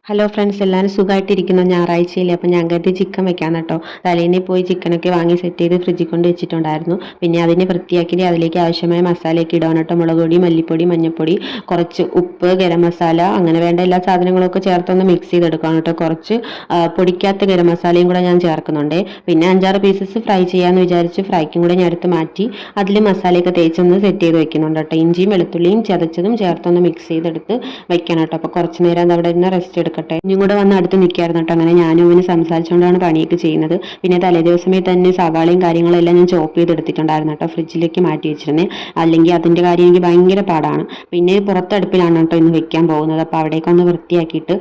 Hello friends, എല്ലാവരും സുഖമായിട്ടിരിക്കുന്നു. ഞായറാഴ്ചയില്ലേ, അപ്പം ഞാൻ കരുതി ചിക്കൻ വെക്കാമെന്ന് കേട്ടോ. തലേന്ന് പോയി ചിക്കനൊക്കെ വാങ്ങി സെറ്റ് ചെയ്ത് ഫ്രിഡ്ജിൽ കൊണ്ട് വെച്ചിട്ടുണ്ടായിരുന്നു. പിന്നെ അതിനെ വൃത്തിയാക്കി അതിലേക്ക് ആവശ്യമായ മസാലയൊക്കെ ഇടാൻ കേട്ടോ. മുളക് പൊടി, മല്ലിപ്പൊടി, മഞ്ഞൾപ്പൊടി, കുറച്ച് ഉപ്പ്, ഗരം മസാല, അങ്ങനെ വേണ്ട എല്ലാ സാധനങ്ങളൊക്കെ ചേർത്തൊന്ന് മിക്സ് ചെയ്തെടുക്കണം കേട്ടോ. കുറച്ച് പൊടിക്കാത്ത ഗരം മസാലയും കൂടെ ഞാൻ ചേർക്കുന്നുണ്ട്. പിന്നെ 5-6 പീസസ് ഫ്രൈ ചെയ്യാമെന്ന് വിചാരിച്ച് ഫ്രൈക്കും കൂടെ ഞാൻ എടുത്ത് മാറ്റി അതിൽ മസാലയൊക്കെ തേച്ചൊന്ന് സെറ്റ് ചെയ്ത് വെക്കുന്നുണ്ട് കേട്ടോ. ഇഞ്ചിയും വെളുത്തുള്ളിയും ചതച്ചതും ചേർത്തൊന്ന് മിക്സ് ചെയ്തെടുത്ത് വെക്കണം കേട്ടോ. അപ്പോൾ കുറച്ച് നേരം അത് അവിടെ നിന്ന് റെസ്റ്റ് എടുക്കട്ടെ. ഇനിയും കൂടെ വന്ന് അടുത്ത് നിൽക്കായിരുന്നു കേട്ടോ. അങ്ങനെ ഞാനും ഇവന് സംസാരിച്ചുകൊണ്ടാണ് പണിയൊക്കെ ചെയ്യുന്നത്. പിന്നെ തലേദിവസമേ തന്നെ സവാളയും കാര്യങ്ങളും എല്ലാം ഞാൻ ചോപ്പ് ചെയ്തെടുത്തിട്ടുണ്ടായിരുന്നു കേട്ടോ. ഫ്രിഡ്ജിലേക്ക് മാറ്റി വെച്ചിരുന്നേ, അല്ലെങ്കിൽ അതിൻ്റെ കാര്യം എനിക്ക് ഭയങ്കര പാടാണ്. പിന്നെ പുറത്തടുപ്പിലാണ് കേട്ടോ ഇന്ന് വെക്കാൻ പോകുന്നത്. അപ്പോൾ അവിടേക്കൊന്ന് വൃത്തിയാക്കിയിട്ട്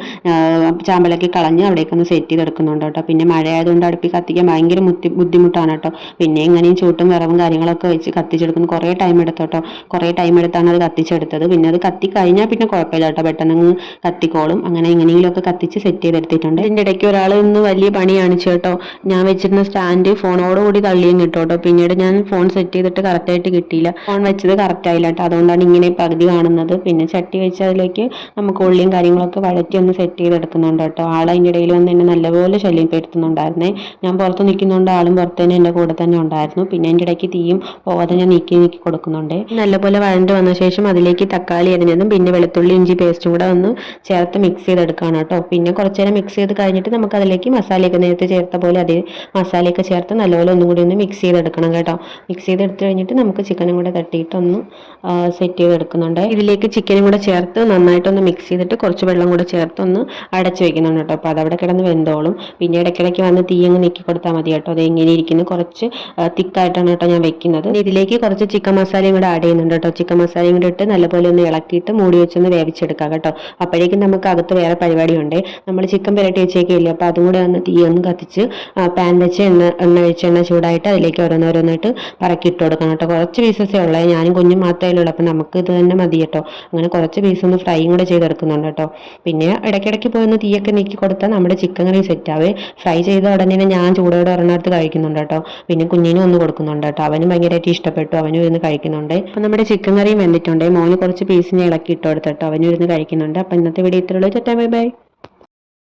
ചാമ്പലൊക്കെ കളഞ്ഞ് അവിടേക്കൊന്ന് സെറ്റ് ചെയ്തെടുക്കുന്നുണ്ട് കേട്ടോ. പിന്നെ മഴയായതുകൊണ്ട് അടുപ്പിൽ കത്തിക്കാൻ ഭയങ്കര ബുദ്ധിമുട്ടാണ് കേട്ടോ. പിന്നെ എങ്ങനെയും ചൂട്ടും വിറവും കാര്യങ്ങളൊക്കെ വെച്ച് കത്തിച്ചെടുക്കുന്നു. കുറേ ടൈം എടുത്തു കേട്ടോ. കുറേ ടൈം എടുത്താണ് അത് കത്തിച്ചെടുത്തത്. പിന്നെ അത് കത്തി കഴിഞ്ഞാൽ പിന്നെ കുഴപ്പമില്ല കേട്ടോ, പെട്ടെന്ന് കത്തിക്കോളും. അങ്ങനെ എങ്ങനെയെങ്കിലുമൊക്കെ കത്തിച്ച് സെറ്റ് ചെയ്തെടുത്തിട്ടുണ്ട്. ഇതിൻ്റെ ഇടയ്ക്ക് ഒരാൾ ഇന്ന് വലിയ പണി കാണിച്ചു കേട്ടോ. ഞാൻ വെച്ചിരുന്ന സ്റ്റാൻഡ് ഫോണോടുകൂടി തള്ളിയും കിട്ടും കേട്ടോ. പിന്നീട് ഞാൻ ഫോൺ സെറ്റ് ചെയ്തിട്ട് കറക്റ്റായിട്ട് കിട്ടിയില്ല. ഫോൺ വെച്ചത് കറക്റ്റ് ആയില്ല കേട്ടോ. അതുകൊണ്ടാണ് ഇങ്ങനെ പകുതി കാണുന്നത്. പിന്നെ ചട്ടി വെച്ച് അതിലേക്ക് നമുക്ക് ഉള്ളിയും കാര്യങ്ങളൊക്കെ വഴറ്റി ഒന്ന് സെറ്റ് ചെയ്തെടുക്കുന്നുണ്ട് കേട്ടോ. അതിൻ്റെ ഇടയിൽ വന്ന് എന്നെ നല്ലപോലെ ശല്യപ്പെടുത്തുന്നുണ്ടായിരുന്നേ. ഞാൻ പുറത്ത് നിൽക്കുന്നതുകൊണ്ട് ആളും പുറത്ത് തന്നെ എൻ്റെ കൂടെ തന്നെ ഉണ്ടായിരുന്നു. പിന്നെ എൻ്റെ ഇടയ്ക്ക് തീയും പോകാതെ ഞാൻ നീക്കി കൊടുക്കുന്നുണ്ട്. നല്ലപോലെ വഴണ്ട് വന്ന ശേഷം അതിലേക്ക് തക്കാളി അരിഞ്ഞതും പിന്നെ വെളുത്തുള്ളി ഇഞ്ചി പേസ്റ്റും കൂടെ ഒന്ന് ചേർത്ത് മിക്സ് ചെയ്തെടുക്കുകയാണ് കേട്ടോ. പിന്നെ കുറച്ച് നേരം മിക്സ് ചെയ്ത് കഴിഞ്ഞിട്ട് നമുക്ക് അതിലേക്ക് മസാലയൊക്കെ നേരത്തെ ചേർത്ത പോലെ അതേ മസാലയൊക്കെ ചേർത്ത് നല്ലപോലെ ഒന്നും കൂടി ഒന്ന് മിക്സ് ചെയ്തെടുക്കണം കേട്ടോ. മിക്സ് ചെയ്തെടുത്ത് കഴിഞ്ഞിട്ട് നമുക്ക് ചിക്കനും കൂടെ തട്ടിയിട്ടൊന്ന് സെറ്റ് ചെയ്തെടുക്കുന്നുണ്ട്. ഇതിലേക്ക് ചിക്കനും കൂടെ ചേർത്ത് നന്നായിട്ടൊന്ന് മിക്സ് ചെയ്തിട്ട് കുറച്ച് വെള്ളം കൂടെ ചേർത്തൊന്ന് അടച്ച് വെക്കുന്നുണ്ട് കേട്ടോ. അപ്പോൾ അതവിടെ കിടന്ന് വെന്തോളും. പിന്നെ ഇടയ്ക്കിടയ്ക്ക് വന്ന് തീ അങ്ങ് നീക്കി കൊടുത്താൽ മതി കേട്ടോ. അത് എങ്ങനെ ഇരിക്കുന്നു, കുറച്ച് തിക്കായിട്ടാണ് കേട്ടോ ഞാൻ വെക്കുന്നത്. ഇതിലേക്ക് കുറച്ച് ചിക്കൻ മസാലയും കൂടെ ആഡ് ചെയ്യുന്നുണ്ട് കേട്ടോ. ചിക്കൻ മസാലയും കൂടെ ഇട്ട് നല്ലപോലെ ഒന്ന് ഇളക്കിയിട്ട് മൂടി വെച്ചൊന്ന് വേവിച്ചെടുക്കാം കേട്ടോ. അപ്പോഴേക്കും നമുക്ക് അകത്ത് വേറെ പരിപാടിയുണ്ട്. നമ്മൾ ചിക്കൻ പുരട്ടി വെച്ചേക്കില്ലേ, അപ്പോൾ അതും കൂടെ ഒന്ന് തീ ഒന്ന് കത്തിച്ച് പാൻ വെച്ച് എണ്ണ വെച്ച് എണ്ണ ചൂടായിട്ട് അതിലേക്ക് ഓരോന്നോരോന്നായിട്ട് പറക്കി ഇട്ട് കൊടുക്കണം കേട്ടോ. കുറച്ച് പീസസേ ഉള്ളൂ, ഞാനും കുഞ്ഞും മാത്രമേ ഉള്ളൂ. അപ്പോൾ നമുക്ക് ഇത് തന്നെ മതി കേട്ടോ. അങ്ങനെ കുറച്ച് പീസ് ഒന്ന് ഫ്രൈയും കൂടെ ചെയ്തെടുക്കുന്നുണ്ട് കേട്ടോ. പിന്നെ ഇടയ്ക്കിടയ്ക്ക് പോയി ഒന്ന് തീയൊക്കെ നീക്കി കൊടുത്താൽ നമ്മുടെ ചിക്കൻ കറി സെറ്റാവേ. ഫ്രൈ ചെയ്ത ഉടനെ ഞാൻ ചൂടോടെ ഒരെണ്ണത്ത് കഴിക്കുന്നുണ്ട് കേട്ടോ. പിന്നെ കുഞ്ഞിനും ഒന്ന് കൊടുക്കുന്നുണ്ട് കേട്ടോ. അവനും ഭയങ്കരമായിട്ട് ഇഷ്ടപ്പെട്ടു, അവനും ഇരുന്ന് കഴിക്കുന്നുണ്ട്. അപ്പോൾ നമ്മുടെ ചിക്കൻ കറിയും വെന്തിട്ടുണ്ട്. മോന് കുറച്ച് പീസ് ഞാൻ ഇളക്കി ഇട്ട് കൊടുത്തിട്ടോ, അവനും ഇരുന്ന് കഴിക്കുന്നുണ്ട്. അപ്പോൾ ഇന്നത്തെ വീഡിയോ ഇത്രയുള്ളൂ. Bye by.